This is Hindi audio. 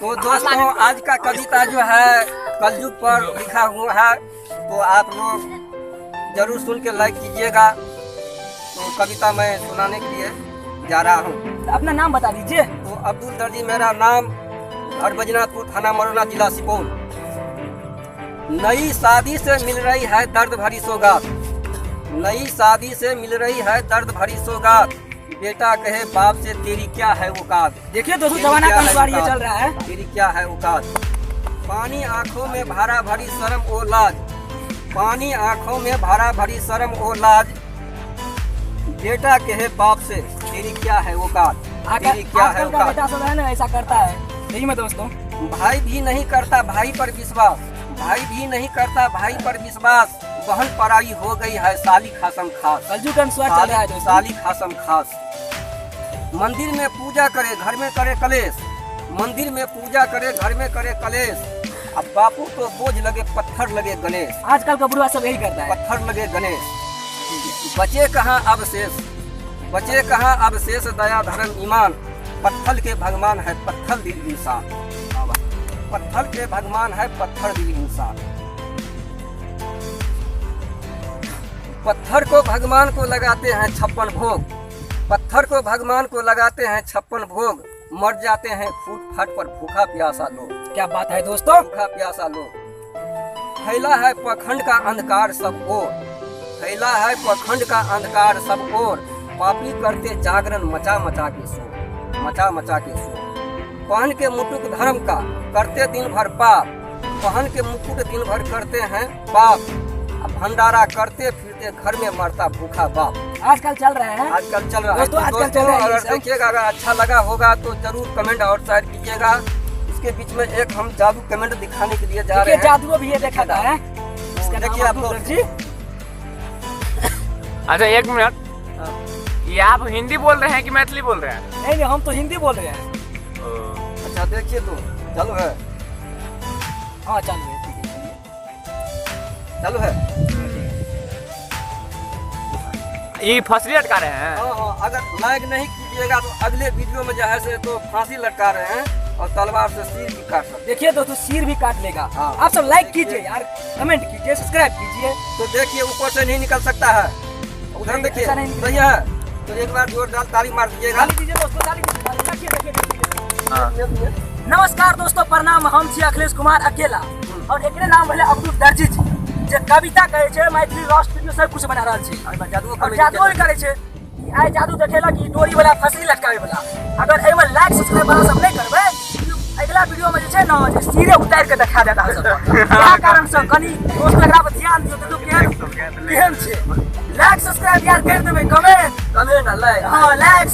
तो दोस्तों आज का कविता जो है कलयुग पर लिखा हुआ है, तो आप लोग जरूर सुन के लाइक कीजिएगा। तो कविता मैं सुनाने के लिए जा रहा हूँ। अपना नाम बता दीजिए। तो अब्दुल दर्जी मेरा नाम, घर बजनाथपुर, थाना मरोना, जिला सुपौल। नई शादी से मिल रही है दर्द भरी सौगात, नई शादी से मिल रही है दर्द भरी सौगात। बेटा कहे बाप से तेरी क्या है औकात। देखिए दोस्तों जमाना का अनुसार ये चल रहा है। तेरी क्या है औकात। पानी आंखों में भरा भरी शर्म ओ लाज, पानी आंखों में भरा भरी शर्म ओ लाज। बेटा कहे बाप से तेरी क्या है औकात, तेरी क्या है आजकल का बेटा सब है ना ऐसा करता है। यही में दोस्तों भाई भी नहीं करता भाई पर विश्वास, भाई भी नहीं करता भाई पर विश्वास। बहन पराई हो गई है साली खासम खास, कलयुग का अनुसार चल रहा है दोस्तों। साली खासम खास। मंदिर में पूजा करे घर में करे कलेश, मंदिर में पूजा करे घर में करे कलेश। अब बापू तो बोझ लगे पत्थर लगे गणेश, आजकल का बुढ़वा सब यही करता है। पत्थर लगे गणेश। बचे कहाँ अवशेष, बचे कहाँ अवशेष दया धर्म ईमान। पत्थर के भगवान है पत्थर दिल इंसान, पत्थर के भगवान है पत्थर दिल इंसान। पत्थर को भगवान को लगाते हैं 56 भोग, पत्थर को भगवान को लगाते हैं 56 भोग। मर जाते हैं फूट फाट पर भूखा प्यासा लोग। क्या बात है दोस्तों। भूखा प्यासा लोग। फैला है पखंड का अंधकार सब ओर, फैला है पखंड का अंधकार सब ओर। पापी करते जागरण मचा मचा के शोर, मचा मचा के शोर। पहन के मुकुट धर्म का करते दिन भर पाप, पहन के मुकुट दिन भर करते हैं पाप। भंडारा करते फिरते घर में मरता भूखा बाप। आजकल चल रहा है, आजकल चल रहा है दोस्तों, आजकल चल रहा है। अगर देखिएगा, अगर अच्छा लगा होगा तो जरूर कमेंट और शेयर कीजिएगा। इसके बीच में एक हम जादू कमेंट दिखाने के लिए जा रहे हैं। जादू भी ये देखा है। देखिए आप लोग जी। अच्छा एक मिनट, ये आप हिंदी बोल रहे हैं कि मैथिली बोल रहे हैं? नहीं हम तो हिंदी बोल रहे हैं। अच्छा देखिए तो चालू है। हाँ चालू है, चालू है। ये फसली लटका रहे हैं। हाँ, अगर लाइक नहीं कीजिएगा तो अगले वीडियो में जो है से तो फांसी लटका रहे हैं और तलवार से सिर भी काट सकते। देखिए दोस्तों सिर भी काट लेगा। हाँ। आप सब लाइक कीजिए यार, कमेंट कीजिए, सब्सक्राइब कीजिए। तो देखिए ऊपर से नहीं निकल सकता है, उधर देखिए सही है। तो एक बार जोरदार ताली मार दीजिएगा। ताली दीजिए दोस्तों, ताली दीजिए। देखिए हाँ। नमस्कार दोस्तों, प्रणाम। हम छी अखिलेश कुमार अकेला और एकरे नाम भेले अब्दुल दर्जी जी, जे कविता कहे छे, मैथिली राष्ट्र वीडियो सब कुछ बना रहल छी। जादू भी करे छे। आइ जादू देखेला कि डोरी वाला फसली लटकावे वाला। अगर एमे लाइक सब्सक्राइब वाला सब नहीं करबे, अगला वीडियो में जे छे ना जे सिरे उतार के दिखा देता है सब। यह कारण से कनी दोस्त एकरा पर ध्यान दियो तो केहन छे। लाइक सब्सक्राइब यार कर देबे, कमेंट ना लाइक। हां लाइक